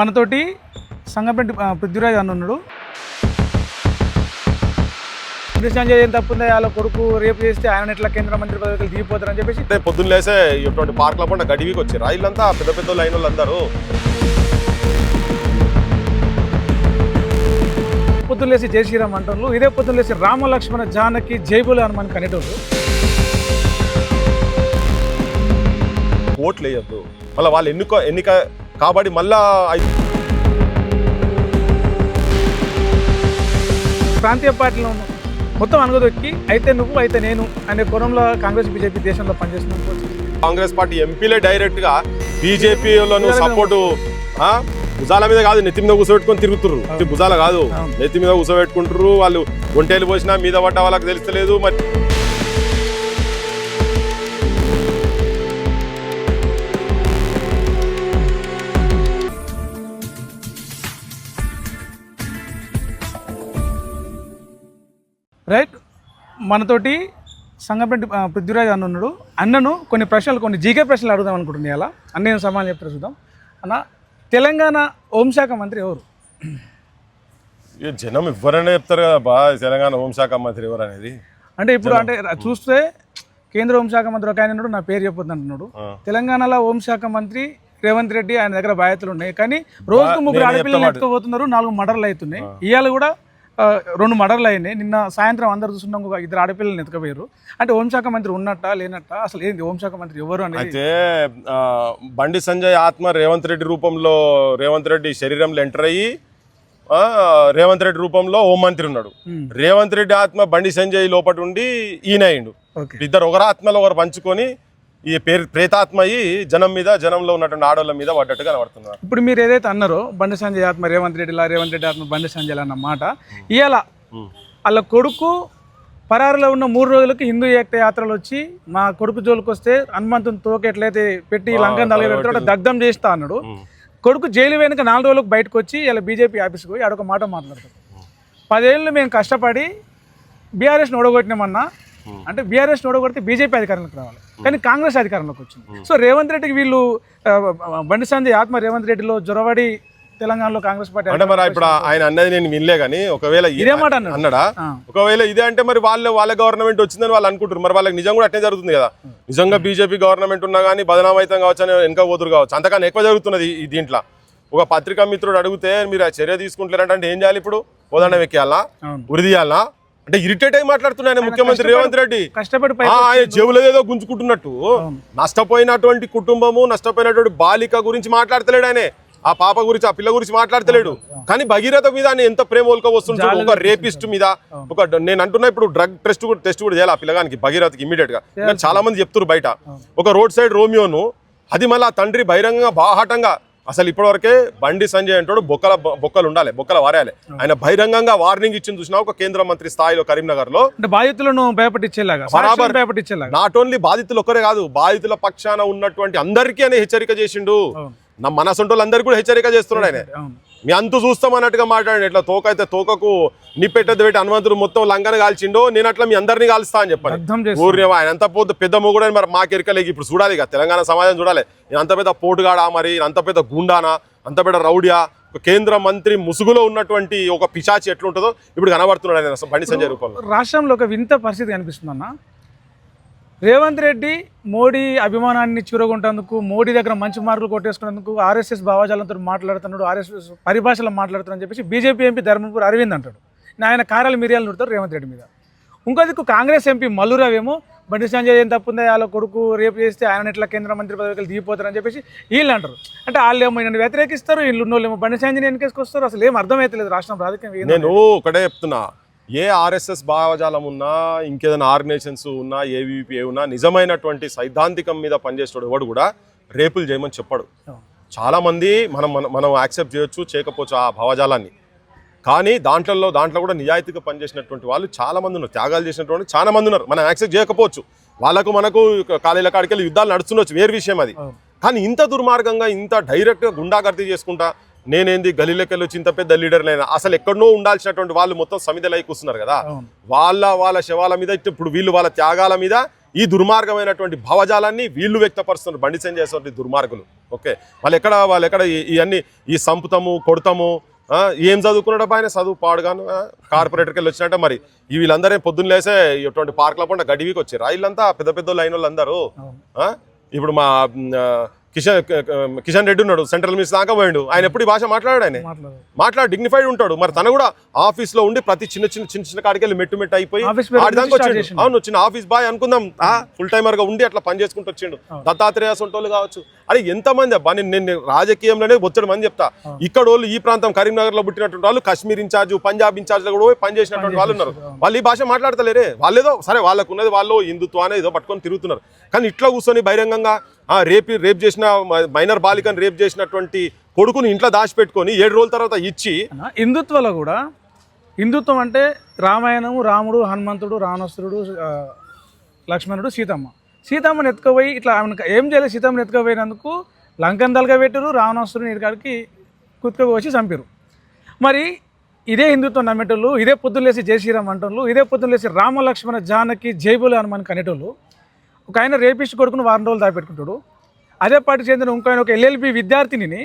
మనతోటి సంగంపేట పృథ్వీరాజ్ అన్న ఉన్నాడు. సంజయ్ ఏం తప్పుందా, వాళ్ళ కొడుకు రేపు చేస్తే ఆయన ఎట్లా కేంద్ర మంత్రి పదవికి దిగిపోతారని చెప్పేసి పొద్దున్న లేసే ఇటువంటి పార్క్ల పంట గడివికి వచ్చారు. రైళ్ళంతా పెద్ద పెద్ద లైన్ వాళ్ళు అందరూ పొద్దున్న లేసి జై శ్రీరామ్ అంటారు. ఇదే పొద్దున్న లేసి రామ లక్ష్మణ జానకి జైబులు అని మనకు అనేటోళ్ళు. ఓట్లు వేయద్దు, మళ్ళీ వాళ్ళు ఎన్నిక కాబట్టి మళ్ళా ప్రాంతీయ పార్టీలో మొత్తం అనుగదొక్కి అయితే నువ్వు అయితే నేను అనే కోణంలో కాంగ్రెస్ బీజేపీ దేశంలో పనిచేస్తున్న కాంగ్రెస్ పార్టీ ఎంపీలే డైరెక్ట్ గా బీజేపీలను సపోర్టు భుజాల మీద కాదు నెత్తి మీద కూర్చోబెట్టుకొని తిరుగుతుర్రు. భుజాల కాదు, నెత్తి మీద కూర్చోబెట్టుకుంటారు. వాళ్ళు ఒంటేలు పోసినా మీద పడ్డ వాళ్ళకి తెలుస్తలేదు. మరి రైట్, మనతోటి సంగంపేట పృథ్వీరాజ్ అన్న ఉన్నాడు. అన్నను కొన్ని ప్రశ్నలు, కొన్ని జీకే ప్రశ్నలు అడుగుదాం అనుకుంటున్నాయి. అలా అన్న ఏం సమాధానం చెప్తారు చూద్దాం. అన్న, తెలంగాణ హోంశాఖ మంత్రి ఎవరు? జనం ఎవరైనా చెప్తారు కదా బా, తెలంగాణ హోంశాఖ మంత్రి ఎవరు అనేది. అంటే ఇప్పుడు అంటే చూస్తే కేంద్ర హోంశాఖ మంత్రి ఒక ఆయన ఉన్నాడు, నా పేరు చెప్పొద్దు అంటున్నాడు. తెలంగాణలో హోంశాఖ మంత్రి రేవంత్ రెడ్డి, ఆయన దగ్గర బాధ్యతలు ఉన్నాయి. కానీ రోజుకు 3 ఆడపిల్లలు ఎత్తుకోబోతున్నారు, 4 మర్డర్లు అవుతున్నాయి. ఇవాళ కూడా 2 మర్డర్లు అయినాయి. నిన్న సాయంత్రం అందరు చూస్తున్నాం, 2 ఆడపిల్లలు ఎత్తుకపోయారు. అంటే హోంశాఖ మంత్రి ఉన్నట్టా లేనట్టా, అసలు ఏంది హోంశాఖ మంత్రి ఎవరు అనేది? అయితే బండి సంజయ్ ఆత్మ రేవంత్ రెడ్డి రూపంలో, రేవంత్ రెడ్డి శరీరంలో ఎంటర్ అయ్యి రేవంత్ రెడ్డి రూపంలో హోంమంత్రి ఉన్నాడు. రేవంత్ రెడ్డి ఆత్మ బండి సంజయ్ లోపల ఉండి ఈయన అయిండు. ఇద్దరు ఒకరి ఆత్మలో ఒకరు పంచుకొని ఈ ప్రేతాత్మ అయ్యి జనం మీద, జనంలో ఉన్నటువంటి ఆడవాళ్ళ మీద పడ్డట్టుగా కనబడుతున్నారు. ఇప్పుడు మీరు ఏదైతే అన్నారో బండి సంజయ్ ఆత్మ రేవంత్ రెడ్డిలా, రేవంత్ రెడ్డి ఆత్మ బండి సంజయ్ అన్న మాట, ఇవాళ వాళ్ళ కొడుకు పరారులో ఉన్న 3 రోజులకి హిందూ ఏకత యాత్రలు వచ్చి మా కొడుకు జోలికి వస్తే హనుమంతుని తోక ఎట్లయితే పెట్టి లంకను తలగబెడతాడో దగ్ధం చేస్తా అన్నాడు. కొడుకు జైలు వెనుక 4 రోజులకు బయటకు వచ్చి ఇలా బీజేపీ ఆఫీస్కి పోయి అడొక మాట మాట్లాడతాడు. 10 ఏళ్ళు మేము కష్టపడి బీఆర్ఎస్ని ఓడగొట్టినామన్నా, అంటే బీఆర్ఎస్ ఓడగొడితే బీజేపీ అధికారంలోకి రావాలి, కానీ కాంగ్రెస్ అధికారంలోకి వచ్చింది. సో రేవంత్ రెడ్డికి వీళ్ళు బండి సంజయ్ ఆత్మ రేవంత్ రెడ్డిలో జొరబడి తెలంగాణలో కాంగ్రెస్ పార్టీ అంటే మరి ఇప్పుడు ఆయన అన్నది నేను వినలే, కానీ ఒకవేళ ఇదే మాట అన్నాడా, ఒకవేళ ఇదే అంటే మరి వాళ్ళ గవర్నమెంట్ వచ్చిందని వాళ్ళు అనుకుంటారు. మరి వాళ్ళకి నిజం కూడా అట్నే జరుగుతుంది కదా. నిజంగా బీజేపీ గవర్నమెంట్ ఉన్నా కానీ బదనామైతం కావచ్చు అని వెనక పోతురు కావచ్చు, అంతకన్నా ఎక్కువ జరుగుతున్నది ఈ దీంట్లో. ఒక పత్రికా మిత్రుడు అడిగితే మీరు ఆ చర్య తీసుకుంటారంటే ఏం చేయాలి? ఇప్పుడు పోదండం ఎక్కేయాలా, ఉరిదీయాలా? అంటే ఇరిటేట్ అయి మాట్లాడుతున్నాయి ముఖ్యమంత్రి రేవంత్ రెడ్డి. ఆయన జేబులో ఏదో గుంజుకుంటున్నట్టు. నష్టపోయినటువంటి కుటుంబము, నష్టపోయినటువంటి బాలిక గురించి మాట్లాడతలేడు ఆయన. ఆ పాప గురించి, ఆ పిల్ల గురించి మాట్లాడతలేడు. కానీ భగీరథ మీద ఆయన ఎంత ప్రేమ వస్తుంటాడు. ఒక రేపిస్ట్ మీద, ఒక నేను అంటున్నా ఇప్పుడు డ్రగ్ టెస్ట్ కూడా చేయాలి ఆ పిల్లగానికి, భగీరథకి ఇమ్మీడియట్ గా. చాలా మంది చెప్తున్నారు బయట. ఒక రోడ్ సైడ్ రోమియోను, అది మళ్ళీ తండ్రి బహిరంగంగా బాహాటంగా, అసలు ఇప్పటివరకే బండి సంజయ్ అంటాడు బొక్కలు ఉండాలి, బొక్కలు వారేయాలి. ఆయన బహిరంగంగా వార్నింగ్ ఇచ్చింది చూసినా ఒక కేంద్ర మంత్రి స్థాయిలో కరీంనగర్ లో. బాధితులను భయపట్టించేలాగా, నాట్ ఓన్లీ బాధితులు ఒక్కరే కాదు, బాధితుల పక్షాన ఉన్నటువంటి అందరికీ ఆయన హెచ్చరిక చేసిండు. నా మనసొంటోళ్ళందరికీ కూడా హెచ్చరిక చేస్తున్నాడు ఆయన. మీ అంతు చూస్తాం అన్నట్టుగా మాట్లాడండి. ఇట్లా తోక అయితే తోకకు నిప్పెట్టది పెట్టి హనుమంతుడు మొత్తం లంకను కాల్చిండో, నేను అట్లా మీ అందరినీ కాల్స్తా అని చెప్పండి. ఊరిని ఆయన అంత పెద్ద మొగుడని మరి మాకెరకలేక ఇప్పుడు చూడాలి ఇక తెలంగాణ సమాజం చూడాలి. నేను అంత పెద్ద పోటుగాడా, మరి అంత పెద్ద గుండానా, అంత పెద్ద రౌడియా, ఒక కేంద్ర మంత్రి ముసుగులో ఉన్నటువంటి ఒక పిశాచి ఎట్లుంటుందో ఇప్పుడు కనబడుతున్నాడు ఆయన బండి సంజయ్ రూపంలో. రాష్ట్రంలో ఒక వింత పరిస్థితి కనిపిస్తుందన్న. రేవంత్ రెడ్డి మోడీ అభిమానాన్ని చూరగొంటేందుకు, మోడీ దగ్గర మంచి మార్కులు కొట్టేసుకునేందుకు ఆర్ఎస్ఎస్ భావజాలంతో మాట్లాడుతున్నాడు, ఆర్ఎస్ఎస్ పరిభాషలో మాట్లాడుతున్నాడు చెప్పేసి బీజేపీ ఎంపీ ధర్మపురి అరవింద్ అంటాడు. ఆయన కార్యాలు మిరియాలు నడుతారు రేవంత్ రెడ్డి మీద. ఇంకొకదికు కాంగ్రెస్ ఎంపీ మల్లురావు ఏమో బండి సంజయ్ ఏం తప్పుందా, వాళ్ళ కొడుకు రేపు చేస్తే ఆయన ఎట్లా కేంద్ర మంత్రి పదవికి దిగిపోతారని చెప్పేసి వీళ్ళు అంటారు. అంటే వాళ్ళు ఏమో ఈయన వ్యతిరేకిస్తారు, వీళ్ళు ఉన్నోళ్ళేమో బండి సంజయ్ వెనకేసుకొస్తారు. అసలు ఏం అర్థమైతలేదు రాష్ట్రం రాజకీయం. నేను ఒకటే చెప్తున్నా, ఏ ఆర్ఎస్ఎస్ భావజాలం ఉన్నా, ఇంకేదైనా ఆర్గనైజేషన్స్ ఉన్నా, ఏవీపీ ఉన్నా, నిజమైనటువంటి సైద్ధాంతికం మీద పనిచేస్తాడు ఎవడు కూడా రేపులు చేయమని చెప్పాడు. చాలా మంది మనం యాక్సెప్ట్ చేయొచ్చు, చేయకపోవచ్చు ఆ భావజాలాన్ని. కానీ దాంట్లో కూడా నిజాయితీగా పనిచేసినటువంటి వాళ్ళు చాలా మంది ఉన్నారు, త్యాగాలు చేసినటువంటి చాలా మంది ఉన్నారు. మనం యాక్సెప్ట్ చేయకపోవచ్చు, మనకు కాలేజీల కాడికి వెళ్ళి యుద్ధాలు నడుస్తుండొచ్చు, వేరు విషయం అది. కానీ ఇంత దుర్మార్గంగా, ఇంత డైరెక్ట్గా గుండాగర్దీ చేసుకుంటా, నేనేంది గలీలకెళ్ళి వచ్చి ఇంత పెద్ద లీడర్లైనా, అసలు ఎక్కడనో ఉండాల్సినటువంటి వాళ్ళు మొత్తం సమిధలై కూస్తున్నారు కదా. వాళ్ళ శవాల మీద, ఇప్పుడు వీళ్ళు వాళ్ళ త్యాగాల మీద ఈ దుర్మార్గమైనటువంటి భావజాలాన్ని వీళ్ళు వ్యక్తపరుస్తున్నారు బండి సంజయ్ దుర్మార్గులు. ఓకే వాళ్ళు ఎక్కడ ఇవన్నీ ఈ సంపుతాము కొడతాము ఏం చదువుకున్నాడు ఆయన చదువు పాడుగాను కార్పొరేటర్కి వెళ్ళి వచ్చినట్టే మరి వీళ్ళందరూ పొద్దున్న లేసే ఇటువంటి పార్కుల పంట గడివికి వచ్చారు వీళ్ళంతా పెద్ద పెద్ద లైన్ వాళ్ళందరూ ఇప్పుడు మా కిషన్ రెడ్డి ఉన్నాడు సెంట్రల్ మినిస్టర్ దాకా పోయిండు ఆయన ఎప్పుడు ఈ భాష మాట్లాడాడు ఆయన మాట్లాడి డిగ్నిఫైడ్ ఉంటాడు మరి తను కూడా ఆఫీస్ లో ఉండి ప్రతి చిన్న కాడికి వెళ్ళి మెట్టు అయిపోయి ఆడిదాకా వచ్చిండు అవును చిన్న ఆఫీస్ బాయ్ అనుకుందాం ఫుల్ టైమర్ గా ఉండి అట్లా పని చేసుకుంటూ వచ్చిండు దత్తాత్రేయ సొంటోళ్ళు కావచ్చు అది ఎంతమంది అబ్బా నేను రాజకీయంలోనే బొచ్చడు మంది చెప్తా ఇక్కడ వాళ్ళు ఈ ప్రాంతం కరీంనగర్ లో పుట్టినటువంటి వాళ్ళు కాశ్మీర్ ఇన్ఛార్జ్ పంజాబ్ ఇన్ఛార్జ్ లో కూడా పని చేసినటువంటి వాళ్ళు ఉన్నారు వాళ్ళు ఈ భాష మాట్లాడతలేరే వాళ్ళేదో సరే వాళ్ళకు ఉన్నది వాళ్ళు హిందుత్వాన్ని ఏదో పట్టుకొని తిరుగుతున్నారు కానీ ఇట్లా కూర్చొని బహిరంగంగా రేప్ చేసిన మైనర్ బాలికను రేప్ చేసినటువంటి కొడుకుని ఇంట్లో దాచిపెట్టుకొని 7 రోజుల తర్వాత ఇచ్చి హిందుత్వలో కూడా హిందుత్వం అంటే రామాయణము రాముడు హనుమంతుడు రావణాసురుడు లక్ష్మణుడు సీతమ్మని ఎత్తుకుపోయి ఇట్లా ఏం చేయలేదు సీతమ్మని ఎత్తుకుపోయినందుకు లంకందలుగా పెట్టారు రావణాసురుని ఇక్కడికి కుత్తుకుపోసి చంపారు మరి ఇదే హిందుత్వం నమ్మేటోళ్ళు ఇదే పొద్దులేసి జై శ్రీరామ్ అంటోళ్ళు ఇదే పొద్దులేసి రామ లక్ష్మణ జానకి జైబులు హనుమాన్ కనేటోళ్ళు ఒక ఆయన రేపిస్ట్ కొడుకును 4 రోజులు దాపెట్టుకుంటాడు అదే పార్టీ చెందిన ఇంకో ఆయన ఒక ఎల్ఎల్బి విద్యార్థిని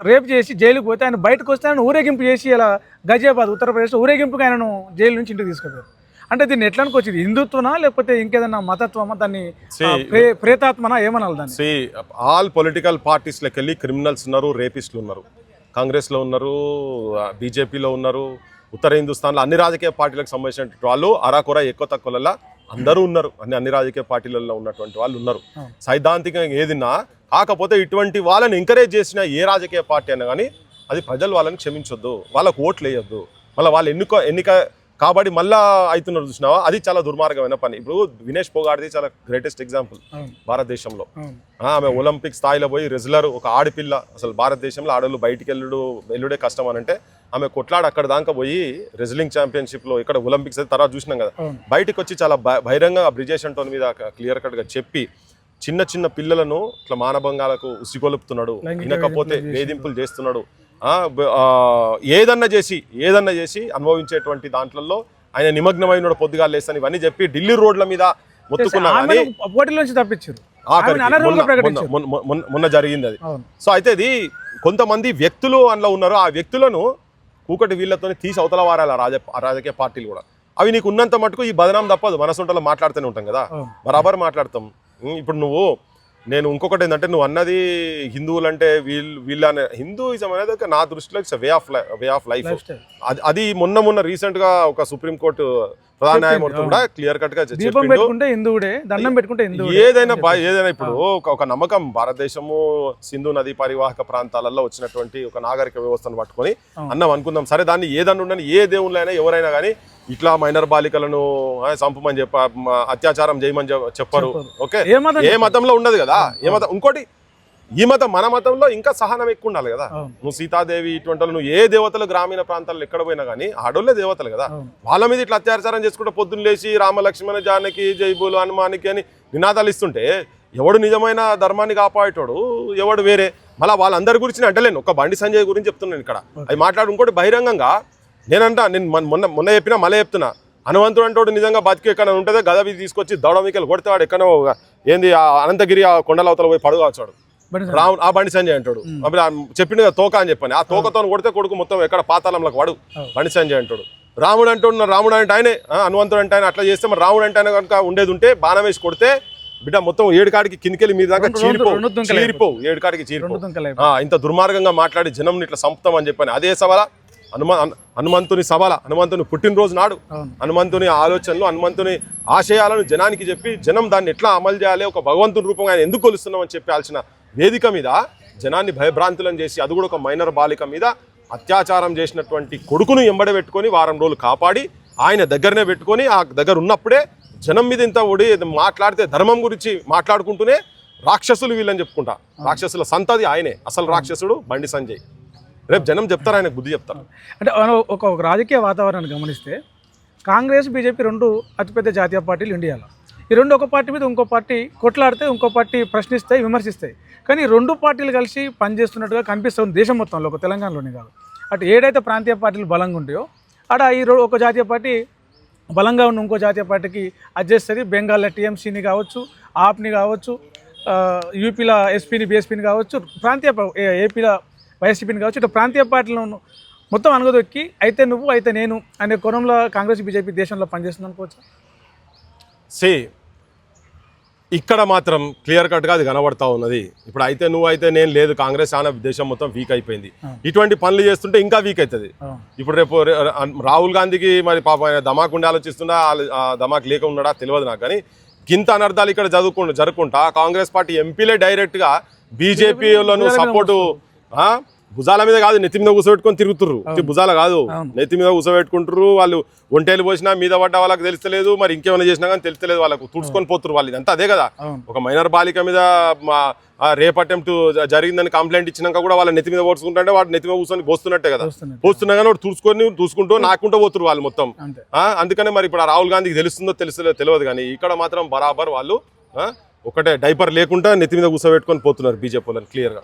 రేపు చేసి జైలుకు పోతే ఆయన బయటకు వస్తే ఆయన ఊరేగింపు చేసి ఇలా గజియాబాద్ ఉత్తరప్రదేశ్లో ఊరేగింపుగా ఆయనను జైలు నుంచి ఇంటికి తీసుకెళ్తారు అంటే దీన్ని ఎట్లా వచ్చింది హిందుత్వనా లేకపోతే ఇంకేదన్నా మతత్వమా దాన్ని ప్రేతాత్మనా ఏమనాలి దాన్ని ఆల్ పొలిటికల్ పార్టీస్లోకి వెళ్ళి క్రిమినల్స్ ఉన్నారు రేపిస్టులు ఉన్నారు కాంగ్రెస్లో ఉన్నారు బీజేపీలో ఉన్నారు ఉత్తర హిందుస్థాన్లో అన్ని రాజకీయ పార్టీలకు సంబంధించిన వాళ్ళు అరాకొర ఎక్కువ తక్కువలలో అందరూ ఉన్నారు అన్ని రాజకీయ పార్టీలలో ఉన్నటువంటి వాళ్ళు ఉన్నారు సైద్ధాంతికంగా ఏదిన్నా కాకపోతే ఇటువంటి వాళ్ళని ఎంకరేజ్ చేసిన ఏ రాజకీయ పార్టీ అయినా కానీ అది ప్రజలు వాళ్ళని క్షమించొద్దు వాళ్ళకు ఓట్లు వేయొద్దు మళ్ళీ వాళ్ళు ఎన్నిక కాబట్టి మళ్ళా అవుతున్నారు చూసినావా అది చాలా దుర్మార్గమైన పని ఇప్పుడు వినేష్ పోగాడిది చాలా గ్రేటెస్ట్ ఎగ్జాంపుల్ భారతదేశంలో ఆమె ఒలింపిక్ స్థాయిలో పోయి రెజ్లర్ ఒక ఆడపిల్ల అసలు భారతదేశంలో ఆడవాళ్ళు బయటికి వెళ్ళుడే కష్టం అని అంటే ఆమె కొట్లాడి అక్కడ దాకా పోయి రెజ్లింగ్ ఛాంపియన్షిప్ లో ఇక్కడ ఒలింపిక్స్ అయితే తర్వాత చూసినాం కదా బయటకు వచ్చి చాలా బహిరంగ బ్రిజేష్ అంటోన్ మీద క్లియర్ కట్ గా చెప్పి చిన్న పిల్లలను ఇట్లా మానభంగాలకు ఉసిగొలుపుతున్నాడు వినకపోతే వేధింపులు చేస్తున్నాడు ఏదన్నా చేసి అనుభవించేటువంటి దాంట్లో ఆయన నిమగ్నమైన పొద్దుగా లేస్తాను ఇవన్నీ చెప్పి ఢిల్లీ రోడ్ల మీద మొత్తుకున్నా కానీ తప్పించారు మొన్న జరిగింది అది సో అయితే ఇది కొంతమంది వ్యక్తులు అందులో ఉన్నారు ఆ వ్యక్తులను కూకటి వీళ్ళతో తీసి అవతల వారాలి రాజకీయ పార్టీలు కూడా అవి నీకు ఉన్నంత మటుకు ఈ బదనాం తప్పదు మనసుంటలో మాట్లాడుతూనే ఉంటాం కదా బరాబర్ మాట్లాడతాం ఇప్పుడు నేను ఇంకొకటి ఏంటంటే నువ్వు అన్నది హిందువులు అంటే వీళ్ళ హిందూయిజం అనేది నా దృష్టిలో ఇట్స్ వే ఆఫ్ లైఫ్ అది మొన్న రీసెంట్ గా ఒక సుప్రీంకోర్టు ప్రధాన న్యాయమూర్తి కూడా క్లియర్ కట్ గా ఏదైనా ఇప్పుడు ఒక నమ్మకం భారతదేశము సింధు నదీ పరివాహక ప్రాంతాలలో వచ్చినటువంటి ఒక నాగరిక వ్యవస్థను పట్టుకొని అన్నం అనుకుందాం సరే దాన్ని ఏదన్నా ఉండని ఏ దేవుళ్ళైనా ఎవరైనా కానీ ఇట్లా మైనర్ బాలికలను చంపమని అత్యాచారం చేయమని చెప్పరు ఓకే ఏ మతంలో ఉండదు కదా ఏ మతం ఇంకోటి ఈ మతం మన మతంలో ఇంకా సహనం ఎక్కువ ఉండాలి కదా నువ్వు సీతాదేవి ఇటువంటి నువ్వు ఏ దేవతలు గ్రామీణ ప్రాంతాల్లో ఎక్కడ పోయినా కానీ ఆడోళ్ళే దేవతలు కదా వాళ్ళ మీద ఇట్లా అత్యాచారం చేసుకుంటే పొద్దున్న లేచి రామ లక్ష్మణ జానకి జైబులు హనుమానికి అని నినాదాలు ఇస్తుంటే ఎవడు నిజమైన ధర్మాన్ని కాపాడేటోడు ఎవడు వేరే మళ్ళీ వాళ్ళందరి గురించి అంటలేను ఒక బండి సంజయ్ గురించి చెప్తున్నాను ఇక్కడ అది మాట్లాడు ఇంకోటి బహిరంగంగా నేను మొన్న చెప్పినా మళ్ళీ చెప్తున్నా హనుమంతుడు అంటోడు నిజంగా బతికి ఎక్కడ ఉంటుందో గదవి తీసుకొచ్చి దౌడమికలు కొడితే వాడు ఎక్కడో ఏంది అనంతగిరి ఆ కొండల అవతల పోయి పడుకోవచ్చాడు రావును ఆ బండి సంజయ్ అంటాడు చెప్పిండు కదా తోక అని చెప్పని ఆ తోకతో కొడితే కొడుకు మొత్తం ఎక్కడ పాతాళంలోకి వాడు బండి సంజయ్ అంటాడు రాముడు అంటున్నాడు రాముడు అంటే ఆయనే హనుమంతుడు అంటే ఆయన అట్లా చేస్తే మరి రాముడు అంటే ఆయన కనుక ఉండేది ఉంటే బాణం వేసి కొడితే బిడ్డ మొత్తం 7 కాడికి కిందికెళ్ళి మీద దాకా చీరిపోవు 7 కాడికి చీరిపోవు ఇంత దుర్మార్గంగా మాట్లాడి జనం ఇట్లా సంపుతామని చెప్పని అదే సవాల హనుమంతుని సవాల హనుమంతుని పుట్టినరోజు నాడు హనుమంతుని ఆలోచనలు హనుమంతుని ఆశయాలను జనానికి చెప్పి జనం దాన్ని ఎట్లా అమలు చేయాలి ఒక భగవంతుని రూపంగా ఆయన ఎందుకు కొలుస్తున్నామని చెప్పాల్సిన వేదిక మీద జనాన్ని భయభ్రాంతులను చేసి అది కూడా ఒక మైనర్ బాలిక మీద అత్యాచారం చేసినటువంటి కొడుకును ఎంబడబెట్టుకొని వారం రోజులు కాపాడి ఆయన దగ్గరనే పెట్టుకొని ఆ దగ్గర ఉన్నప్పుడే జనం మీద ఇంత ఒడి మాట్లాడితే ధర్మం గురించి మాట్లాడుకుంటూనే రాక్షసులు వీళ్ళని చెప్పుకుంటా రాక్షసుల సంతతి ఆయనే అసలు రాక్షసుడు బండి సంజయ్ రేపు జనం చెప్తారు ఆయన బుద్ధి చెప్తారు అంటే ఒక రాజకీయ వాతావరణాన్ని గమనిస్తే కాంగ్రెస్ బీజేపీ 2 అతిపెద్ద జాతీయ పార్టీలు ఇండియాలో ఈ 2 ఒక పార్టీ మీద ఇంకో పార్టీ కొట్లాడితే ఇంకో పార్టీ ప్రశ్నిస్తాయి విమర్శిస్తాయి కానీ 2 పార్టీలు కలిసి పనిచేస్తున్నట్టుగా కనిపిస్తుంది దేశం మొత్తంలో ఒక తెలంగాణలోనే కాదు అటు ఏడైతే ప్రాంతీయ పార్టీలు బలంగా ఉంటాయో అక్కడ ఈ ఒక జాతీయ పార్టీ బలంగా ఉన్న ఇంకో జాతీయ పార్టీకి అడ్జస్ట్ బెంగాల్లో టీఎంసీని కావచ్చు ఆప్ని కావచ్చు యూపీలో ఎస్పీని బీఎస్పీని కావచ్చు, ప్రాంతీయ ఏపీలో వైఎస్పీని కావచ్చు, ఇటు ప్రాంతీయ పార్టీలను మొత్తం అనగదొక్కి అయితే నువ్వు అయితే నేను అనే కోణంలో కాంగ్రెస్ బీజేపీ దేశంలో పనిచేస్తుంది అనుకోవచ్చు. సే ఇక్కడ మాత్రం క్లియర్ కట్గా అది కనబడతా ఉన్నది. ఇప్పుడు అయితే నువ్వు అయితే నేను లేదు, కాంగ్రెస్ చాలా దేశం మొత్తం వీక్ అయిపోయింది. ఇటువంటి పనులు చేస్తుంటే ఇంకా వీక్ అవుతుంది. ఇప్పుడు రేపు రాహుల్ గాంధీకి మరి పాప ఆయన ధమాక్ ఉండి ఆలోచిస్తున్నా, ధమాక్ లేక ఉన్నాడా తెలియదు నాకు. కానీ గింత అనర్థాలు ఇక్కడ జరుపుకుంటా కాంగ్రెస్ పార్టీ ఎంపీలే డైరెక్ట్గా బీజేపీలను సపోర్టు భుజాల మీద కాదు నెత్తి మీద కూర్చోబెట్టుకొని తిరుగుతుర్రు. భుజాల కాదు, నెత్తి మీద కూర్చోబెట్టుకుంటారు. వాళ్ళు ఒంటేలు పోసినా మీద పడ్డ వాళ్ళకి తెలుస్తలేదు, మరి ఇంకేమైనా చేసినా కానీ తెలుస్తలేదు, వాళ్ళకు తుడుచుకొని పోతురు. వాళ్ళు ఇదంతా అదే కదా. ఒక మైనర్ బాలిక మీద రేప్ అటెంప్ట్ జరిగిందని కంప్లైంట్ ఇచ్చినాక కూడా వాళ్ళ నెత్తి మీద పోసుకుంటే వాడు నెత్తి మీద కూర్చొని పోస్తున్నట్టే కదా. పోస్తున్నా కానీ వాడు చూసుకుంటూ నాకుంటూ పోతురు వాళ్ళు మొత్తం. అందుకనే మరి ఇప్పుడు రాహుల్ గాంధీకి తెలుస్తుందో తెలియదు. కానీ ఇక్కడ మాత్రం బరాబర్ వాళ్ళు ఒకటే డైపర్ లేకుండా నెత్తి మీద కూర్చోబెట్టుకొని పోతున్నారు బీజేపీ వాళ్ళని క్లియర్గా.